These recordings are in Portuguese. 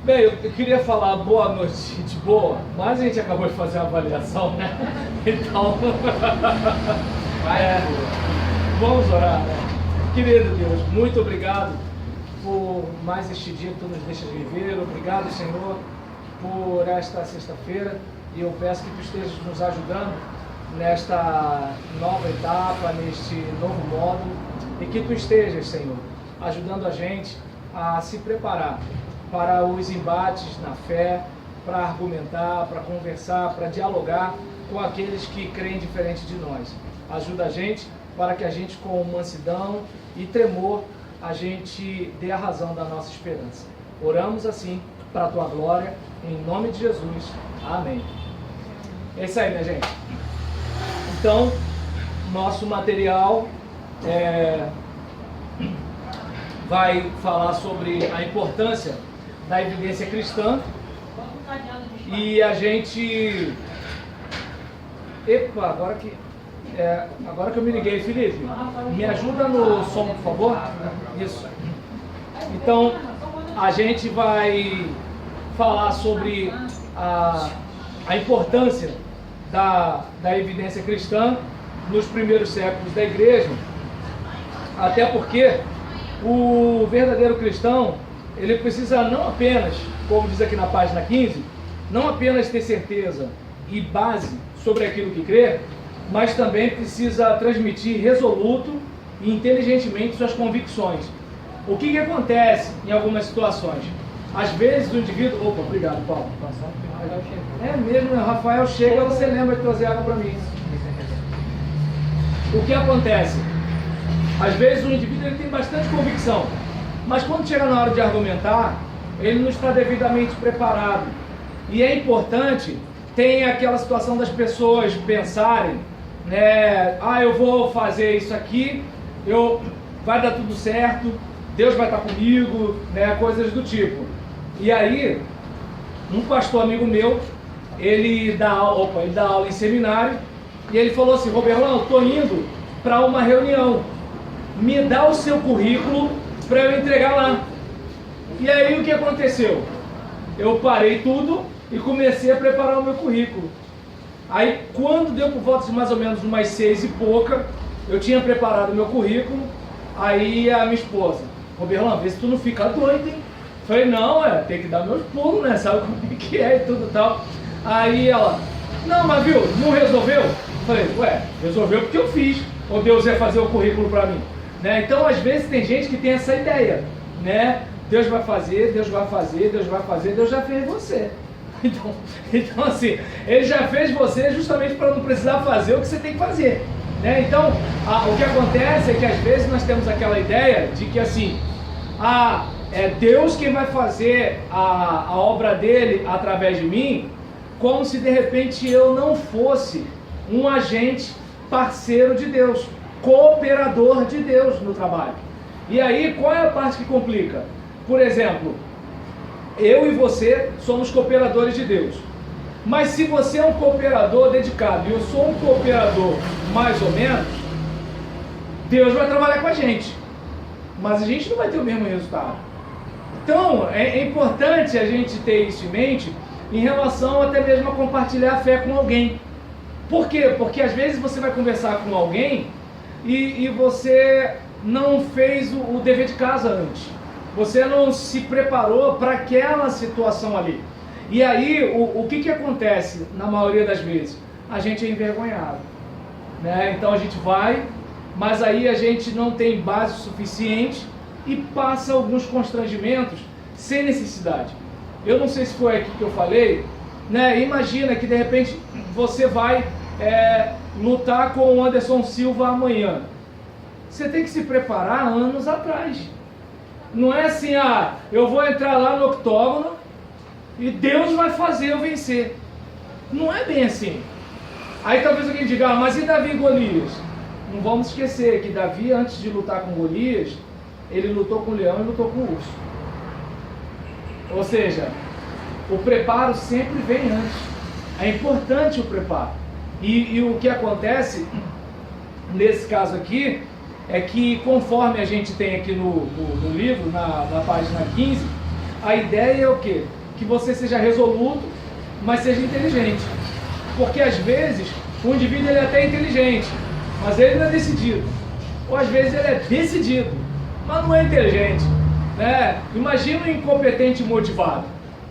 Bem, eu queria falar boa noite, boa, mas a gente acabou de fazer uma avaliação, né? Então, vamos orar, né? Querido Deus, muito obrigado por mais este dia que Tu nos deixas viver. Obrigado, Senhor, por esta sexta-feira. E eu peço que Tu estejas nos ajudando nesta nova etapa, neste novo módulo. E que Tu estejas, Senhor, ajudando a gente a se preparar para os embates na fé, para argumentar, para conversar, para dialogar com aqueles que creem diferente de nós. Ajuda a gente para que a gente, com mansidão e tremor, a gente dê a razão da nossa esperança. Oramos assim para a Tua glória, em nome de Jesus. Amém. É isso aí, minha gente. Então, nosso material vai falar sobre a importância da evidência cristã. E a gente... Epa, agora que eu me liguei, Felipe, me ajuda no som, por favor? Isso. Então, a gente vai falar sobre a importância da evidência cristã nos primeiros séculos da igreja, até porque o verdadeiro cristão, ele precisa não apenas, como diz aqui na página 15, não apenas ter certeza e base sobre aquilo que crê, mas também precisa transmitir resoluto e inteligentemente suas convicções. O que acontece em algumas situações? Às vezes o indivíduo... Opa, obrigado, Paulo. É mesmo, o Rafael chega, você lembra de trazer água para mim. O que acontece? Às vezes o indivíduo ele tem bastante convicção, mas quando chega na hora de argumentar, ele não está devidamente preparado. E é importante, tem aquela situação das pessoas pensarem, né, eu vou fazer isso aqui, vai dar tudo certo, Deus vai estar comigo, né, coisas do tipo. E aí, um pastor amigo meu, ele dá aula em seminário, e ele falou assim: Roberlão, estou indo para uma reunião, me dá o seu currículo para eu entregar lá. E aí o que aconteceu? Eu parei tudo e comecei a preparar o meu currículo. Aí quando deu por volta de mais ou menos umas 6 e pouca, eu tinha preparado o meu currículo. Aí a minha esposa: Roberlão, vê se tu não fica doido, hein? Falei: não, tem que dar meus pulos, né? Sabe como é que é e tudo tal. Aí ela: não, mas viu, não resolveu? Falei: resolveu porque eu fiz. Ou Deus ia fazer o currículo para mim, né? Então às vezes tem gente que tem essa ideia, né? Deus vai fazer, Deus vai fazer, Deus vai fazer, Deus já fez você. Então assim, Ele já fez você justamente para não precisar fazer o que você tem que fazer, né? Então, o que acontece é que às vezes nós temos aquela ideia de que assim, é Deus quem vai fazer a obra dele através de mim, como se de repente eu não fosse um agente parceiro de Deus, cooperador de Deus no trabalho. E aí, qual é a parte que complica? Por exemplo, eu e você somos cooperadores de Deus. Mas se você é um cooperador dedicado e eu sou um cooperador mais ou menos, Deus vai trabalhar com a gente, mas a gente não vai ter o mesmo resultado. Então, é importante a gente ter isso em mente em relação até mesmo a compartilhar a fé com alguém. Por quê? Porque às vezes você vai conversar com alguém e você não fez o dever de casa antes. Você não se preparou para aquela situação ali. E aí, o que acontece na maioria das vezes? A gente é envergonhado, né? Então a gente vai, mas aí a gente não tem base suficiente e passa alguns constrangimentos sem necessidade. Eu não sei se foi aqui que eu falei, né? Imagina que de repente você vai lutar com o Anderson Silva amanhã. Você tem que se preparar anos atrás. Não é assim, eu vou entrar lá no octógono e Deus vai fazer eu vencer. Não é bem assim. Aí talvez alguém diga: mas e Davi e Golias? Não vamos esquecer que Davi, antes de lutar com Golias, ele lutou com o leão e lutou com o urso. Ou seja, o preparo sempre vem antes. É importante o preparo. E o que acontece nesse caso aqui é que, conforme a gente tem aqui no livro, na página 15, a ideia é o quê? que você seja resoluto, mas seja inteligente. Porque às vezes o indivíduo ele é até inteligente, mas ele não é decidido. Ou às vezes ele é decidido, mas não é inteligente, né? Imagina um incompetente motivado.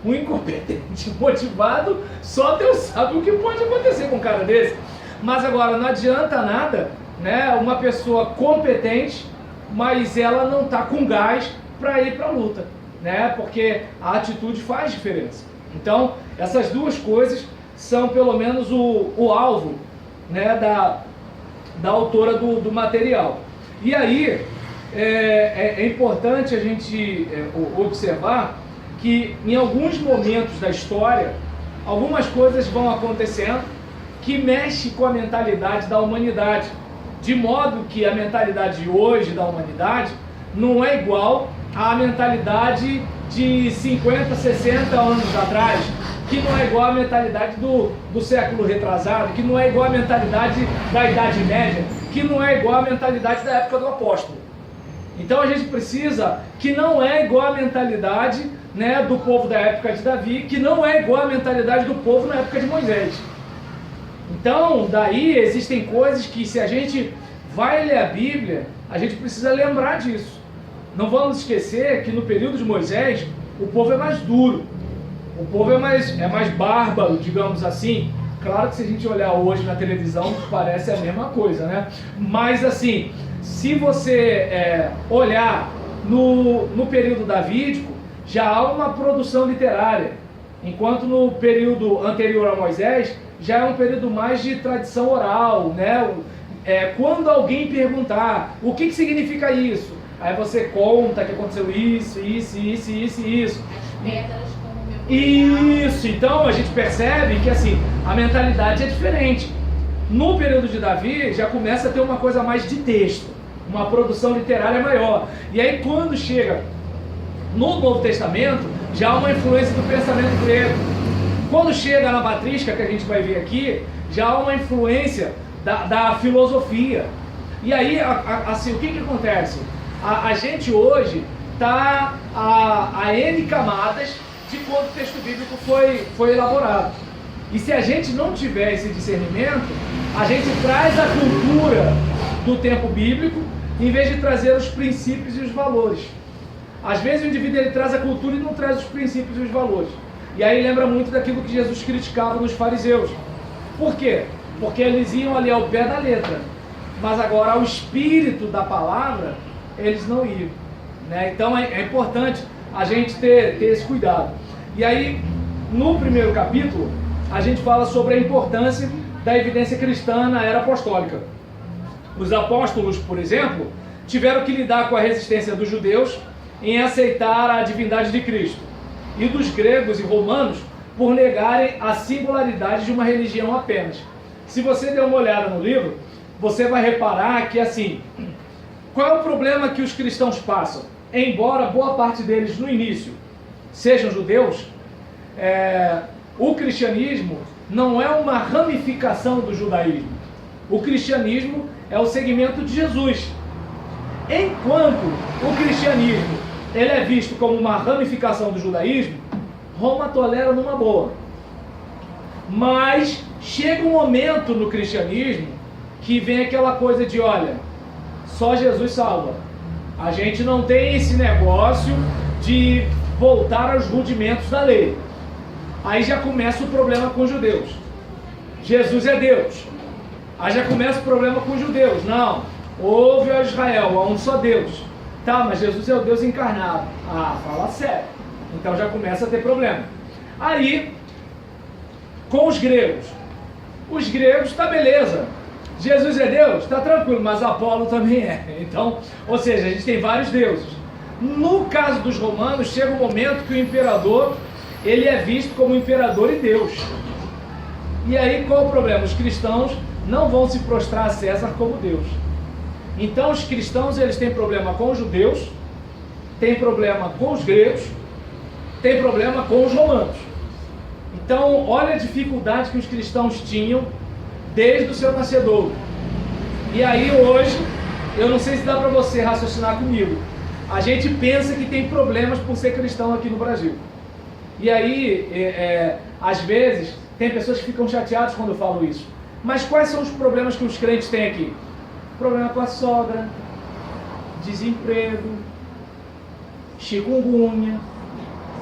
Um incompetente motivado, só Deus sabe o que pode acontecer com um cara desse. Mas agora não adianta nada, né? Uma pessoa competente, mas ela não está com gás para ir para a luta, né? Porque a atitude faz diferença. Então, essas duas coisas são pelo menos o alvo, né, da autora do material. E aí, é importante a gente observar que em alguns momentos da história, algumas coisas vão acontecendo que mexem com a mentalidade da humanidade, de modo que a mentalidade de hoje da humanidade não é igual à mentalidade de 50, 60 anos atrás, que não é igual à mentalidade do século retrasado, que não é igual à mentalidade da Idade Média, que não é igual à mentalidade da época do apóstolo. Então a gente precisa, que não é igual à mentalidade, né, do povo da época de Davi, que não é igual à mentalidade do povo na época de Moisés. Então, daí existem coisas que, se a gente vai ler a Bíblia, a gente precisa lembrar disso. Não vamos esquecer que no período de Moisés, o povo é mais duro, o povo é mais bárbaro, digamos assim. Claro que se a gente olhar hoje na televisão, parece a mesma coisa, né? Mas assim, se você olhar no período davídico, já há uma produção literária, enquanto no período anterior a Moisés, já é um período mais de tradição oral, né? Quando alguém perguntar, o que significa isso? Aí você conta que aconteceu isso. Isso, então a gente percebe que assim, a mentalidade é diferente. No período de Davi já começa a ter uma coisa mais de texto, uma produção literária maior. E aí quando chega no Novo Testamento, já há uma influência do pensamento grego. Quando chega na patrística, que a gente vai ver aqui, já há uma influência da filosofia. E aí, assim, o que acontece? A gente hoje está a N camadas de quando o texto bíblico foi elaborado. E se a gente não tiver esse discernimento, a gente traz a cultura do tempo bíblico, em vez de trazer os princípios e os valores. Às vezes o indivíduo ele traz a cultura e não traz os princípios e os valores. E aí lembra muito daquilo que Jesus criticava nos fariseus. Por quê? Porque eles iam ali ao pé da letra, mas agora ao espírito da palavra, eles não iam, né? Então é importante a gente ter esse cuidado. E aí, no primeiro capítulo, a gente fala sobre a importância da evidência cristã na era apostólica. Os apóstolos, por exemplo, tiveram que lidar com a resistência dos judeus em aceitar a divindade de Cristo, e dos gregos e romanos por negarem a singularidade de uma religião apenas. Se você der uma olhada no livro, você vai reparar que assim, qual é o problema que os cristãos passam? Embora boa parte deles no início sejam judeus, o cristianismo não é uma ramificação do judaísmo. O cristianismo é o segmento de Jesus. Enquanto o cristianismo ele é visto como uma ramificação do judaísmo, Roma tolera numa boa. Mas chega um momento no cristianismo que vem aquela coisa de, olha, só Jesus salva. A gente não tem esse negócio de voltar aos rudimentos da lei. Aí já começa o problema com os judeus. Jesus é Deus. Aí já começa o problema com os judeus. Não, ouve a Israel, há um só Deus. Tá, mas Jesus é o Deus encarnado. Ah, fala sério. Então já começa a ter problema. Aí, com os gregos. Os gregos, tá beleza. Jesus é Deus, tá tranquilo, mas Apolo também é. Então, ou seja, a gente tem vários deuses. No caso dos romanos, chega um momento que o imperador, ele é visto como imperador e Deus. E aí, qual o problema? Os cristãos não vão se prostrar a César como Deus. Então os cristãos eles têm problema com os judeus, têm problema com os gregos, têm problema com os romanos. Então olha a dificuldade que os cristãos tinham desde o seu nascedouro. E aí hoje, eu não sei se dá para você raciocinar comigo, a gente pensa que tem problemas por ser cristão aqui no Brasil. E aí, às vezes, tem pessoas que ficam chateadas quando eu falo isso. Mas quais são os problemas que os crentes têm aqui? Problema com a sogra, desemprego, chikungunya.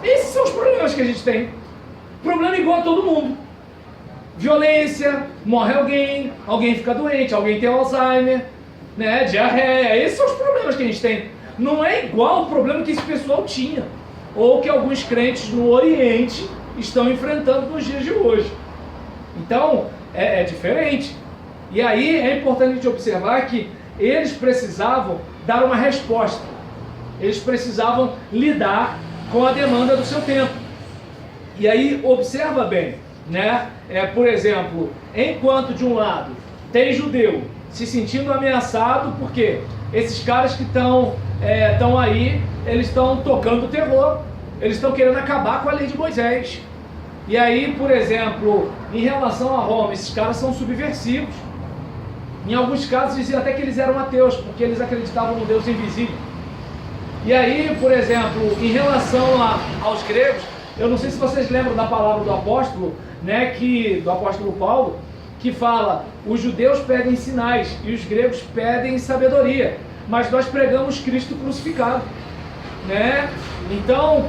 Esses são os problemas que a gente tem. Problema igual a todo mundo. Violência, morre alguém fica doente, alguém tem Alzheimer, né, diarreia. Esses são os problemas que a gente tem. Não é igual o problema que esse pessoal tinha, ou que alguns crentes no Oriente estão enfrentando nos dias de hoje. Então, é diferente. E aí é importante a gente observar que eles precisavam dar uma resposta. Eles precisavam lidar com a demanda do seu tempo. E aí, observa bem, né? Por exemplo, enquanto de um lado tem judeu se sentindo ameaçado, porque esses caras que estão aí, eles estão tocando terror, eles estão querendo acabar com a lei de Moisés. E aí, por exemplo, em relação a Roma, esses caras são subversivos. Em alguns casos diziam até que eles eram ateus, porque eles acreditavam no Deus invisível. E aí, por exemplo, em relação aos gregos, eu não sei se vocês lembram da palavra do apóstolo, né, do apóstolo Paulo, que fala: os judeus pedem sinais e os gregos pedem sabedoria, mas nós pregamos Cristo crucificado, né? Então,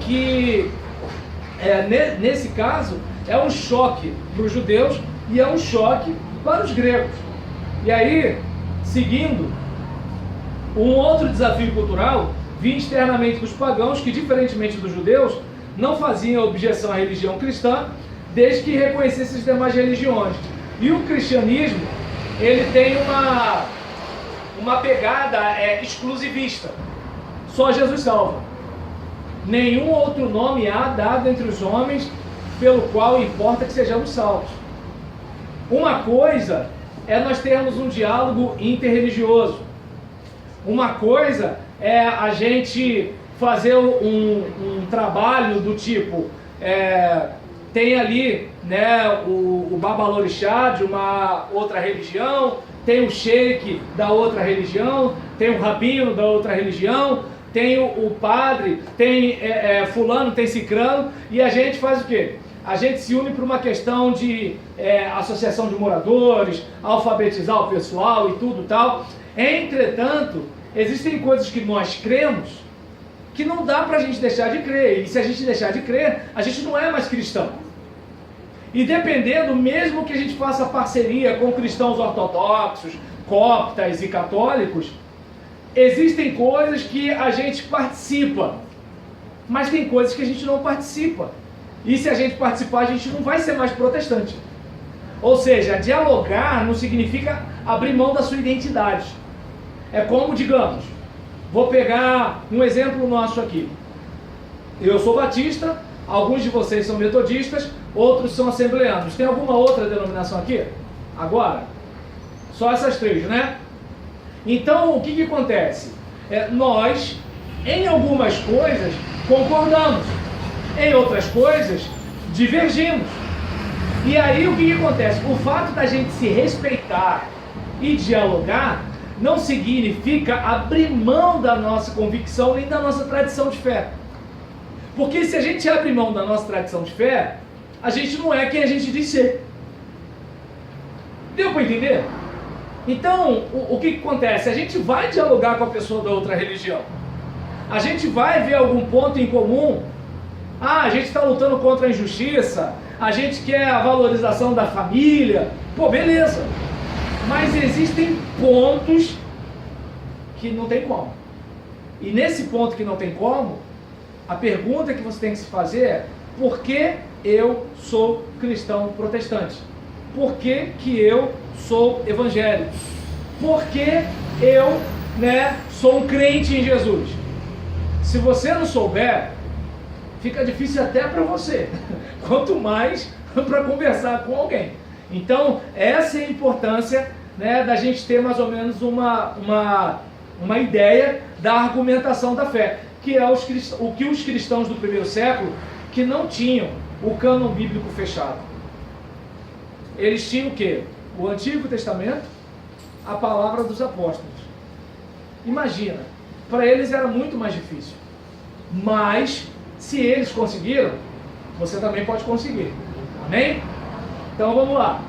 nesse caso, é um choque para os judeus e é um choque para os gregos. E aí, seguindo, um outro desafio cultural vinha externamente dos pagãos, que, diferentemente dos judeus, não faziam objeção à religião cristã, desde que reconhecessem as demais religiões. E o cristianismo, ele tem uma pegada exclusivista. Só Jesus salva. Nenhum outro nome há dado entre os homens pelo qual importa que sejamos salvos. Uma coisa é nós termos um diálogo interreligioso. Uma coisa é a gente fazer um trabalho do tipo, tem ali, né, o babalorixá de uma outra religião, tem o sheik da outra religião, tem o rabino da outra religião, tem o padre, tem fulano, tem cicrano, e a gente faz o quê? A gente se une para uma questão de associação de moradores, alfabetizar o pessoal e tudo tal. Entretanto, existem coisas que nós cremos que não dá para a gente deixar de crer. E se a gente deixar de crer, a gente não é mais cristão. E dependendo, mesmo que a gente faça parceria com cristãos ortodoxos, coptas e católicos, existem coisas que a gente participa, mas tem coisas que a gente não participa. E se a gente participar, a gente não vai ser mais protestante. Ou seja, dialogar não significa abrir mão da sua identidade. É como, digamos, vou pegar um exemplo nosso aqui. Eu sou batista, alguns de vocês são metodistas, outros são assembleanos. Tem alguma outra denominação aqui? Agora? Só essas três, né? Então, o que acontece? Nós, em algumas coisas, concordamos. Em outras coisas, divergimos. E aí, o que acontece? O fato da gente se respeitar e dialogar não significa abrir mão da nossa convicção nem da nossa tradição de fé. Porque se a gente abre mão da nossa tradição de fé, a gente não é quem a gente diz ser. Deu para entender? Então, o que acontece? A gente vai dialogar com a pessoa da outra religião. A gente vai ver algum ponto em comum. A gente está lutando contra a injustiça, a gente quer a valorização da família. Pô, beleza. Mas existem pontos que não tem como. E nesse ponto que não tem como, a pergunta que você tem que se fazer é: por que eu sou cristão protestante? Por que eu sou evangélico? Por que eu, sou um crente em Jesus? Se você não souber, fica difícil até para você, quanto mais para conversar com alguém. Então, essa é a importância, da gente ter mais ou menos uma ideia da argumentação da fé, que é o que os cristãos do primeiro século, que não tinham o cânon bíblico fechado. Eles tinham o quê? O Antigo Testamento, a palavra dos apóstolos. Imagina, para eles era muito mais difícil. Mas, se eles conseguiram, você também pode conseguir. Amém? Então vamos lá.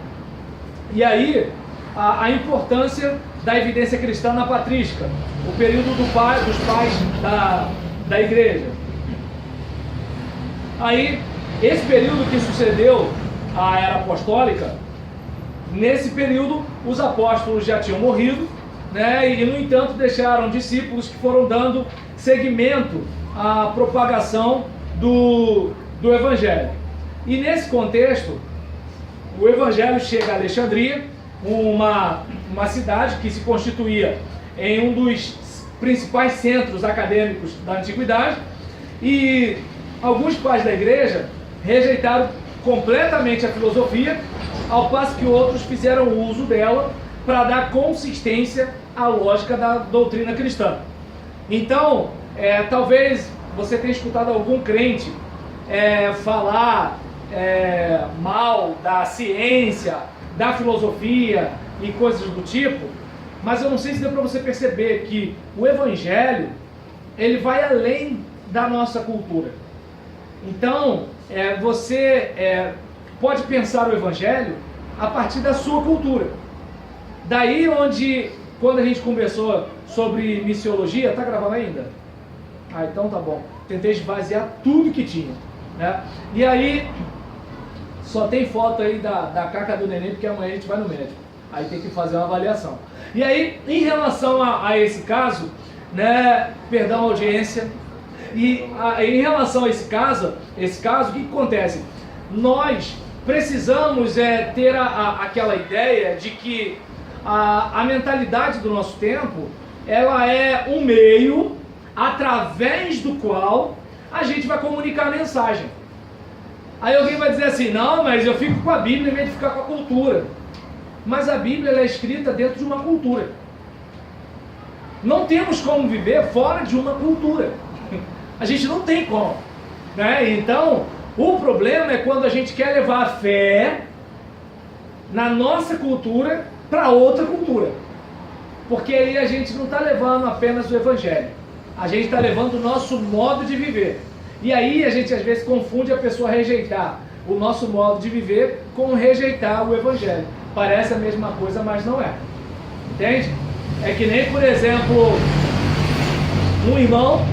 E aí, a importância da evidência cristã na patrística, o período dos pais da igreja. Aí, esse período que sucedeu a era apostólica, nesse período os apóstolos já tinham morrido, né, e no entanto deixaram discípulos que foram dando seguimento à propagação do Evangelho. E nesse contexto, o Evangelho chega a Alexandria, uma cidade que se constituía em um dos principais centros acadêmicos da antiguidade, e alguns pais da igreja rejeitaram completamente a filosofia, ao passo que outros fizeram uso dela para dar consistência à lógica da doutrina cristã. Então, talvez você tenha escutado algum crente falar mal da ciência, da filosofia e coisas do tipo, mas eu não sei se deu para você perceber que o Evangelho, ele vai além da nossa cultura. Então, você pode pensar o Evangelho a partir da sua cultura. Daí onde, quando a gente conversou sobre missiologia, tá gravando ainda? Ah, então tá bom. Tentei esvaziar tudo que tinha, né? E aí, só tem foto aí da caca do neném, porque amanhã a gente vai no médico. Aí tem que fazer uma avaliação. E aí, em relação a esse caso, né? Perdão, audiência. E em relação a esse caso, o que acontece? Nós precisamos ter aquela ideia de que a mentalidade do nosso tempo, ela é um meio através do qual a gente vai comunicar a mensagem. Aí alguém vai dizer assim, não, mas eu fico com a Bíblia em vez de ficar com a cultura. Mas a Bíblia ela é escrita dentro de uma cultura. Não temos como viver fora de uma cultura. A gente não tem como, né? Então, o problema é quando a gente quer levar a fé na nossa cultura para outra cultura. Porque aí a gente não está levando apenas o Evangelho. A gente está levando o nosso modo de viver. E aí a gente às vezes confunde a pessoa rejeitar o nosso modo de viver com rejeitar o Evangelho. Parece a mesma coisa, mas não é. Entende? É que nem, por exemplo, um irmão,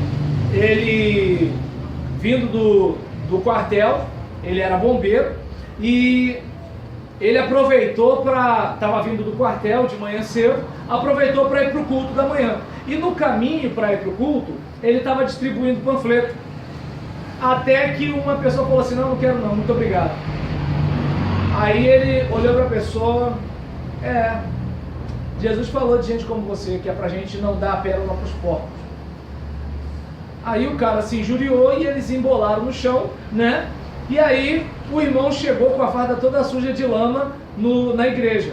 ele vindo do quartel, ele era bombeiro, e ele aproveitou estava vindo do quartel de manhã cedo, aproveitou para ir para o culto da manhã. E no caminho para ir para o culto, ele estava distribuindo panfleto. Até que uma pessoa falou assim, não quero não, muito obrigado. Aí ele olhou para a pessoa, Jesus falou de gente como você, que é para a gente não dar a pérola para os porcos. Aí o cara se injuriou e eles embolaram no chão, né? E aí o irmão chegou com a farda toda suja de lama na igreja,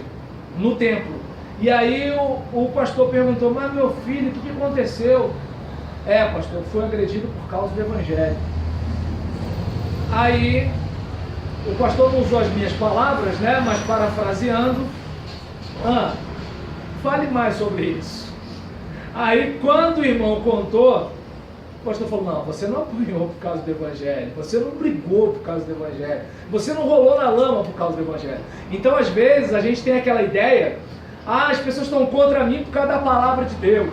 no templo. E aí o pastor perguntou, mas meu filho, o que aconteceu? Pastor, foi agredido por causa do Evangelho. Aí o pastor não usou as minhas palavras, né? Mas parafraseando, fale mais sobre isso. Aí quando o irmão contou, o pastor falou, não, você não apanhou por causa do Evangelho, você não brigou por causa do Evangelho, você não rolou na lama por causa do Evangelho. Então às vezes a gente tem aquela ideia, as pessoas estão contra mim por causa da palavra de Deus,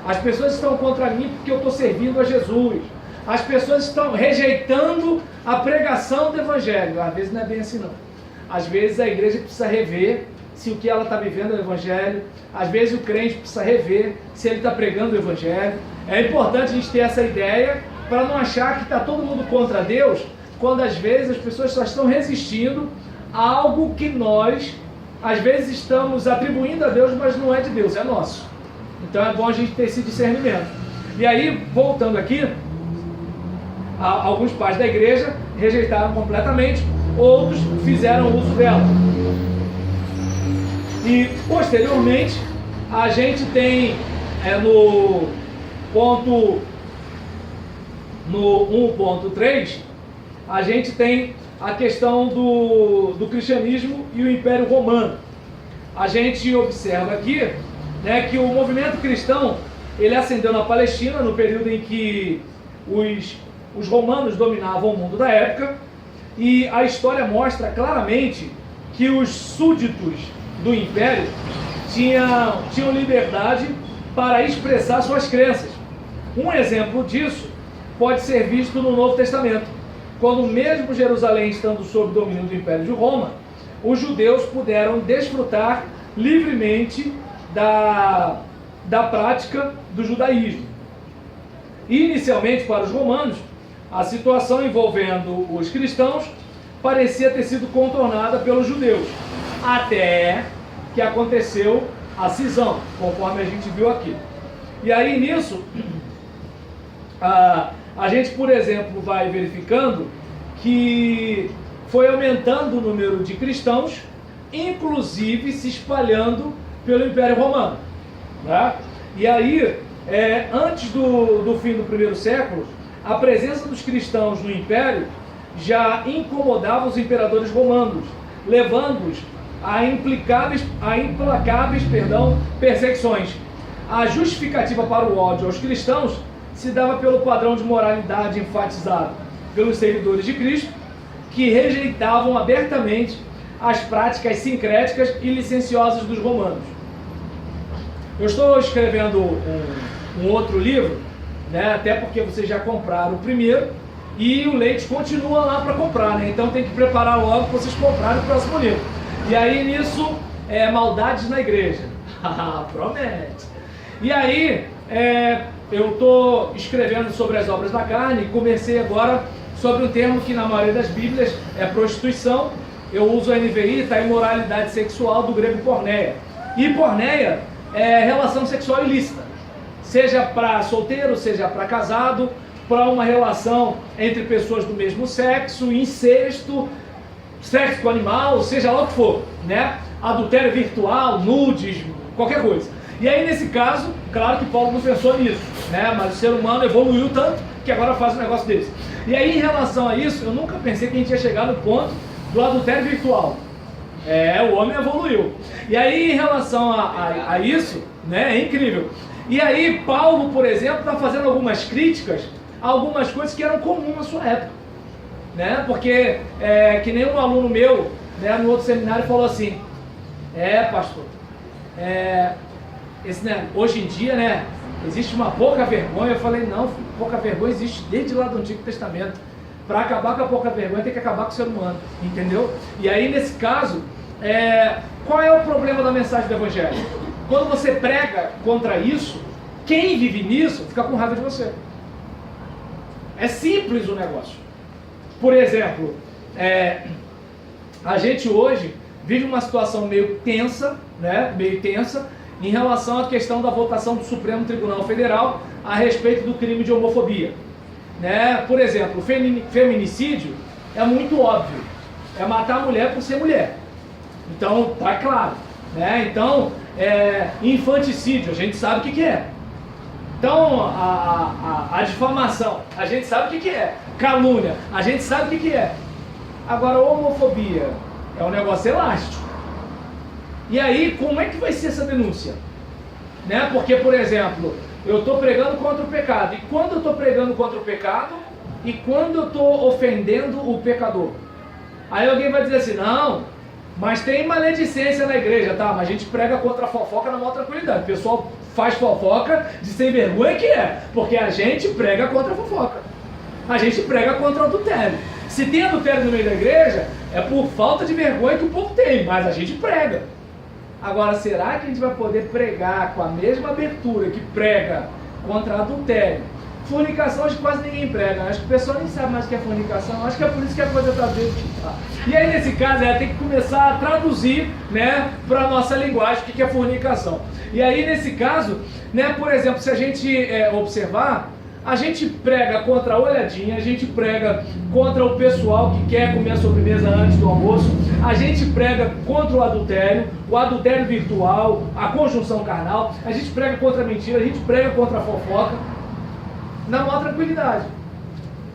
as pessoas estão contra mim porque eu estou servindo a Jesus, as pessoas estão rejeitando a pregação do Evangelho. Às vezes não é bem assim não. Às vezes a igreja precisa rever se o que ela está vivendo é o Evangelho. Às vezes o crente precisa rever se ele está pregando o Evangelho. É importante a gente ter essa ideia para não achar que está todo mundo contra Deus, quando às vezes as pessoas só estão resistindo a algo que nós, às vezes, estamos atribuindo a Deus, mas não é de Deus, é nosso. Então é bom a gente ter esse discernimento. E aí, voltando aqui, alguns pais da igreja rejeitaram completamente, outros fizeram uso dela. E posteriormente a gente tem no 1.3 a gente tem a questão do cristianismo e o Império Romano. A gente observa aqui, né, que o movimento cristão ele ascendeu na Palestina no período em que os romanos dominavam o mundo da época, E a história mostra claramente que os súditos do império tinham liberdade para expressar suas crenças. Um exemplo disso pode ser visto no Novo Testamento, quando mesmo Jerusalém estando sob domínio do Império de Roma, os judeus puderam desfrutar livremente da prática do judaísmo. Inicialmente, para os romanos, a situação envolvendo os cristãos parecia ter sido contornada pelos judeus, até que aconteceu a cisão, conforme a gente viu aqui. E aí nisso, a gente, por exemplo, vai verificando que foi aumentando o número de cristãos, inclusive se espalhando pelo Império Romano, né? E aí, antes do fim do primeiro século, a presença dos cristãos no Império já incomodava os imperadores romanos, levando-os a implacáveis perseguições. A justificativa para o ódio aos cristãos se dava pelo padrão de moralidade enfatizado pelos seguidores de Cristo, que rejeitavam abertamente as práticas sincréticas e licenciosas dos romanos. Eu estou escrevendo um outro livro, né, até porque vocês já compraram o primeiro e o Leite continua lá para comprar, né? Então tem que preparar logo para vocês comprarem o próximo livro. E aí nisso, maldades na igreja. Promete. E aí, eu estou escrevendo sobre as obras da carne e comecei agora sobre um termo que na maioria das bíblias é prostituição. Eu uso a NVI, está imoralidade sexual, do grego porneia. E porneia é relação sexual ilícita, seja para solteiro, seja para casado, para uma relação entre pessoas do mesmo sexo, incesto, sexo com animal, seja lá o que for, né? Adultério virtual, nudes, qualquer coisa. E aí nesse caso, claro que Paulo não pensou nisso, né? Mas o ser humano evoluiu tanto que agora faz um negócio desse. E aí em relação a isso, eu nunca pensei que a gente ia chegar no ponto do adultério virtual. O homem evoluiu. E aí em relação a isso, né, é incrível. E aí Paulo, por exemplo, está fazendo algumas críticas a algumas coisas que eram comuns na sua época, né? Porque que nem um aluno meu, né, no outro seminário falou assim: pastor, hoje em dia, né, existe uma pouca vergonha. Eu falei: não, filho, pouca vergonha existe desde lá do Antigo Testamento. Para acabar com a pouca vergonha tem que acabar com o ser humano, entendeu? E aí nesse caso, qual é o problema da mensagem do Evangelho? Quando você prega contra isso, quem vive nisso fica com raiva de você. É simples o negócio. Por exemplo, a gente hoje vive uma situação meio tensa, né? Meio tensa, em relação à questão da votação do Supremo Tribunal Federal a respeito do crime de homofobia, né? Por exemplo, o feminicídio é muito óbvio, é matar a mulher por ser mulher. Então, tá claro, né? Então, infanticídio, a gente sabe o que é. Então, a difamação, a gente sabe o que é. Calúnia, a gente sabe o que é. Agora, a homofobia é um negócio elástico. E aí, como é que vai ser essa denúncia? Né? Porque, por exemplo, eu estou pregando contra o pecado. E quando eu estou pregando contra o pecado? E quando eu estou ofendendo o pecador? Aí alguém vai dizer assim: não, mas tem maledicência na igreja, tá? Mas a gente prega contra a fofoca na maior tranquilidade. O pessoal faz fofoca de sem vergonha que porque a gente prega contra a fofoca. A gente prega contra o adultério. Se tem adultério no meio da igreja, é por falta de vergonha que o povo tem, mas a gente prega. Agora, será que a gente vai poder pregar com a mesma abertura que prega contra adultério? Fornicação, acho que quase ninguém prega. Acho que o pessoal nem sabe mais o que é fornicação. Acho que é por isso que a coisa está dentro. E aí, nesse caso, tem que começar a traduzir, né, para a nossa linguagem o que é fornicação. E aí, nesse caso, né, por exemplo, se a gente observar, a gente prega contra a olhadinha, a gente prega contra o pessoal que quer comer a sobremesa antes do almoço, a gente prega contra o adultério virtual, a conjunção carnal, a gente prega contra a mentira, a gente prega contra a fofoca, na maior tranquilidade.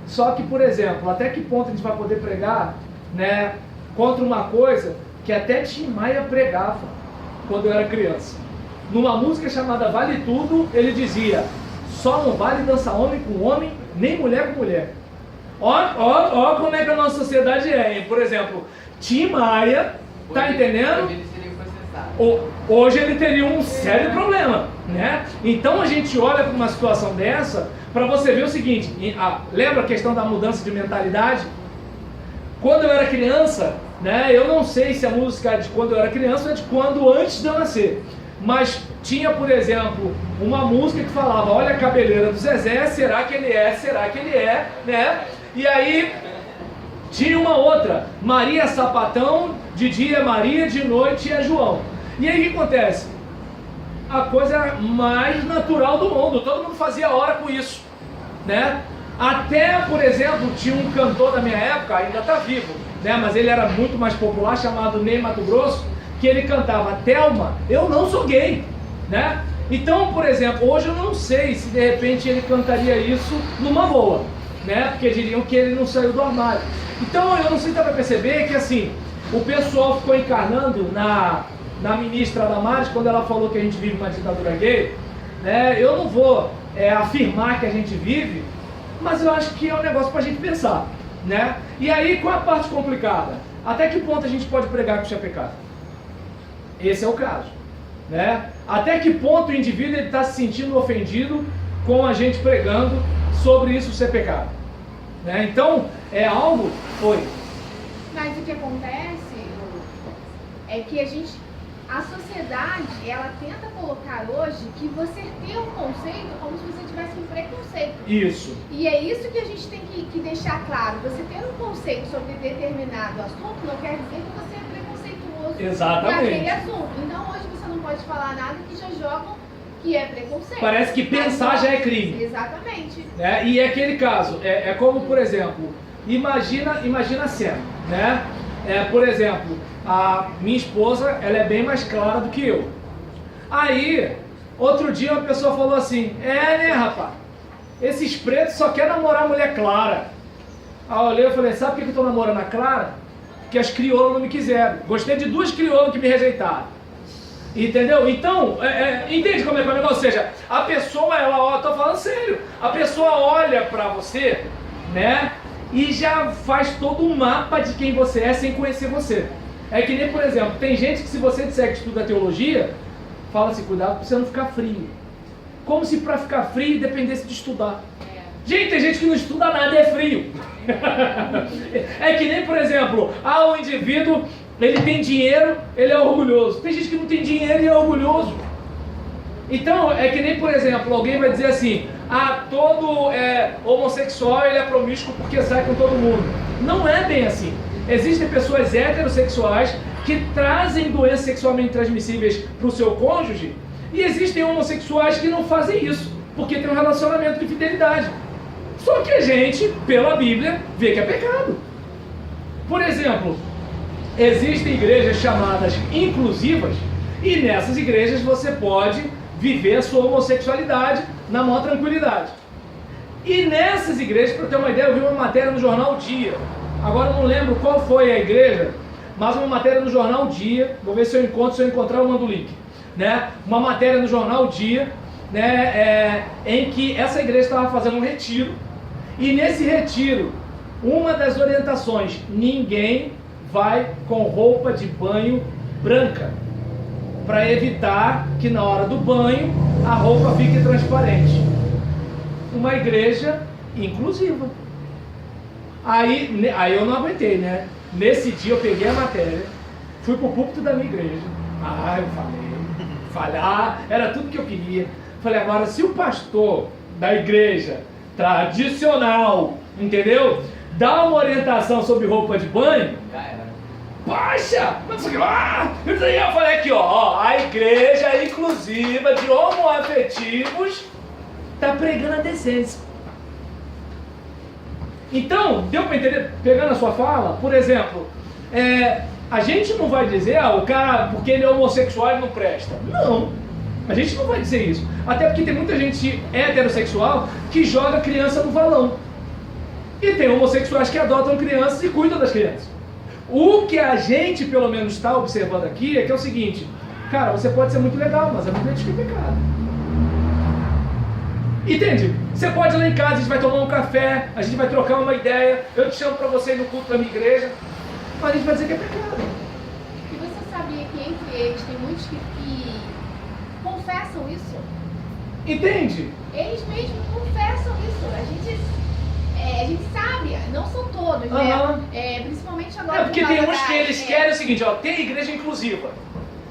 Só que, por exemplo, até que ponto a gente vai poder pregar, né, contra uma coisa que até Tim Maia pregava quando eu era criança? Numa música chamada Vale Tudo, ele dizia: só não vale dançar homem com homem, nem mulher com mulher. Ó como é que a nossa sociedade é, hein? Por exemplo, Tim Maia, tá entendendo? Hoje ele teria um sério problema, né? Então a gente olha para uma situação dessa para você ver o seguinte, lembra a questão da mudança de mentalidade? Quando eu era criança, né, eu não sei se a música é de quando eu era criança ou é de quando antes de eu nascer, mas tinha, por exemplo, uma música que falava, olha a cabeleira do Zezé, será que ele é, né? E aí tinha uma outra, Maria é sapatão, de dia é Maria, de noite é João. E aí o que acontece? A coisa mais natural do mundo, todo mundo fazia hora com isso, né? Até, por exemplo, tinha um cantor da minha época, ainda está vivo, né? Mas ele era muito mais popular, chamado Ney Matogrosso, que ele cantava, Thelma, eu não sou gay, né? Então, por exemplo, hoje eu não sei se de repente ele cantaria isso numa boa, né? Porque diriam que ele não saiu do armário. Então, eu não sei se dá para perceber que assim, o pessoal ficou encarnando na ministra Damares, quando ela falou que a gente vive uma ditadura gay, né? Eu não vou afirmar que a gente vive, mas eu acho que é um negócio para a gente pensar, né? E aí, qual a parte complicada? Até que ponto a gente pode pregar que isso é pecado? Esse é o caso, né? Até que ponto o indivíduo está se sentindo ofendido com a gente pregando sobre isso ser pecado, né? Então, é algo... Foi. Mas o que acontece é que a sociedade, ela tenta colocar hoje que você tem um conceito como se você tivesse um preconceito. Isso. E é isso que a gente tem que deixar claro. Você ter um conceito sobre determinado assunto não quer dizer que você é preconceituoso. Exatamente. Naquele assunto. Então hoje você não pode falar nada que já jogam que é preconceito. Parece que pensar já é crime. Exatamente. E é aquele caso, é como, por exemplo, imagina a cena, né? Por exemplo, a minha esposa, ela é bem mais clara do que eu. Aí, outro dia uma pessoa falou assim, né, rapaz? Esses pretos só querem namorar mulher clara. Aí eu olhei e falei, sabe por que eu tô namorando a Clara? Porque as crioulas não me quiseram. Gostei de 2 crioulas que me rejeitaram. Entendeu? Então, entende como é que é o negócio? Ou seja, a pessoa, eu tô falando sério, a pessoa olha pra você, né? E já faz todo um mapa de quem você é sem conhecer você. É que nem, por exemplo, tem gente que se você disser que estuda teologia, fala assim, cuidado pra você não ficar frio. Como se pra ficar frio dependesse de estudar. Gente, tem gente que não estuda nada e é frio. É que nem, por exemplo, o indivíduo, ele tem dinheiro, ele é orgulhoso. Tem gente que não tem dinheiro e é orgulhoso. Então, é que nem, por exemplo, alguém vai dizer assim, todo homossexual ele é promíscuo porque sai com todo mundo. Não é bem assim. Existem pessoas heterossexuais que trazem doenças sexualmente transmissíveis para o seu cônjuge e existem homossexuais que não fazem isso, porque tem um relacionamento de fidelidade. Só que a gente, pela Bíblia, vê que é pecado. Por exemplo, existem igrejas chamadas inclusivas e nessas igrejas você pode viver a sua homossexualidade na maior tranquilidade. E nessas igrejas, para ter uma ideia, eu vi uma matéria no jornal Dia. Agora eu não lembro qual foi a igreja, mas uma matéria no jornal Dia. Vou ver se eu encontrar eu mando o link, né? Uma matéria no jornal Dia, né? Em que essa igreja estava fazendo um retiro. E nesse retiro, uma das orientações, ninguém vai com roupa de banho branca, para evitar que na hora do banho a roupa fique transparente. Uma igreja inclusiva. Aí eu não aguentei, né? Nesse dia eu peguei a matéria, fui pro púlpito da minha igreja. Eu falei, era tudo que eu queria. Falei, agora se o pastor da igreja tradicional, entendeu? Dá uma orientação sobre roupa de banho, baixa! Eu falei aqui, a igreja inclusiva de homoafetivos tá pregando a decência. Então, deu para entender, pegando a sua fala, por exemplo, a gente não vai dizer, o cara, porque ele é homossexual, ele não presta. Não, a gente não vai dizer isso. Até porque tem muita gente heterossexual que joga criança no valão. E tem homossexuais que adotam crianças e cuidam das crianças. O que a gente, pelo menos, está observando aqui é que é o seguinte, cara, você pode ser muito legal, mas a Bíblia diz que é pecado. Entende? Você pode ir lá em casa, a gente vai tomar um café, a gente vai trocar uma ideia, eu te chamo para você ir no culto da minha igreja, mas a gente vai dizer que é pecado. E você sabia que entre eles tem muitos que confessam isso? Entende? Eles mesmos confessam isso. A gente sabe, não são todos, né? Principalmente agora. É porque tem uns que eles querem o seguinte, ó, tem igreja inclusiva,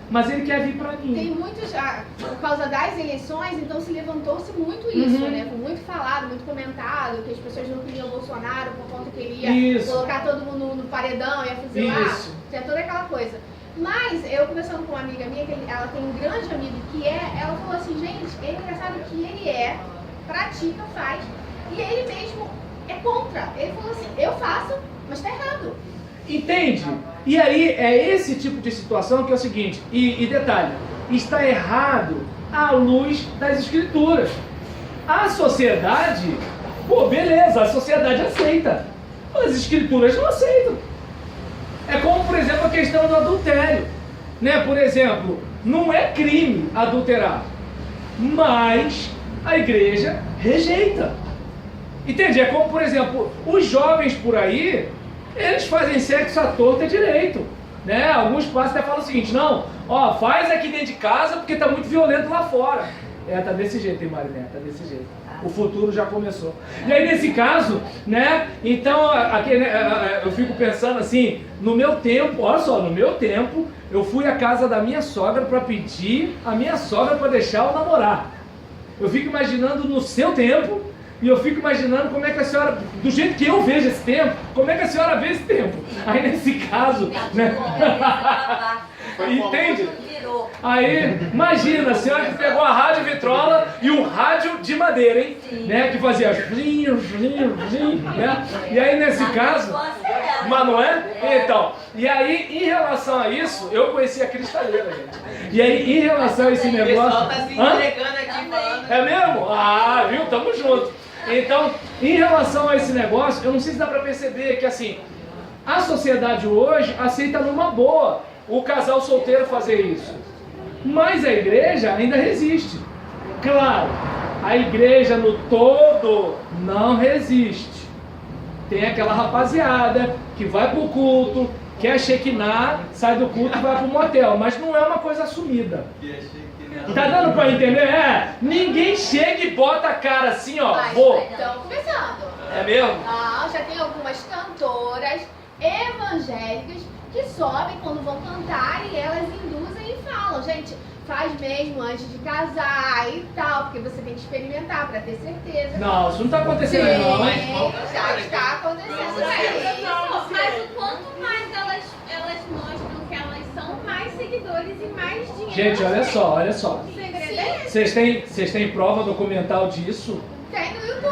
mas ele quer vir para mim. Tem muitos, por causa das eleições, então se levantou-se muito isso, né? Foi muito falado, muito comentado, que as pessoas não queriam o Bolsonaro por conta que ele ia colocar todo mundo no paredão, ia fuzilar, tinha toda aquela coisa. Mas eu conversando com uma amiga minha, ela tem um grande amigo ela falou assim, gente, é engraçado que ele pratica, faz, e ele mesmo é contra. Ele falou assim, eu faço, mas tá errado. Entende? E aí é esse tipo de situação que é o seguinte, e detalhe, está errado à luz das escrituras. A sociedade, beleza, a sociedade aceita, mas as escrituras não aceitam. É como, por exemplo, a questão do adultério, né? Por exemplo, não é crime adulterar, mas a igreja rejeita. Entende? É como, por exemplo, os jovens por aí, eles fazem sexo à torta e direito, né? Alguns pais até falam o seguinte, não, faz aqui dentro de casa porque tá muito violento lá fora. Tá desse jeito, hein, Marilene? Tá desse jeito. O futuro já começou. E aí, nesse caso, né? Então, aqui, né, eu fico pensando assim, no meu tempo, olha só, no meu tempo, eu fui à casa da minha sogra para pedir a minha sogra para deixar eu namorar. Eu fico imaginando no seu tempo, e eu fico imaginando como é que a senhora, do jeito que eu vejo esse tempo, como é que a senhora vê esse tempo. Aí, nesse caso, né? Entende? Aí, imagina, a senhora que pegou a rádio vitrola e um rádio de madeira, hein? Né? Que fazia né? E aí, nesse caso, mas não é? Então, e aí, em relação a isso, eu conheci a cristaleira, gente. E aí, em relação a esse negócio... O pessoal tá se entregando aqui, falando. É mesmo? Viu? Tamo junto. Então, em relação a esse negócio, eu não sei se dá pra perceber que, assim, a sociedade hoje aceita numa boa o casal solteiro fazer isso. Mas a igreja ainda resiste. Claro, a igreja no todo não resiste. Tem aquela rapaziada que vai pro culto, quer chequinar, sai do culto e vai pro motel. Mas não é uma coisa assumida. Tá dando pra entender? Ninguém chega e bota a cara assim, ó. Estão começando. É mesmo? Já tem algumas cantoras evangélicas que sobem quando vão cantar e elas induzem e falam, gente, faz mesmo antes de casar e tal, porque você tem que experimentar pra ter certeza. Não, isso não tá acontecendo não. Já está acontecendo isso. Mas o quanto mais elas mostram que elas são, mais seguidores e mais dinheiro. Gente, olha só. O segredo é esse. Vocês têm prova documental disso?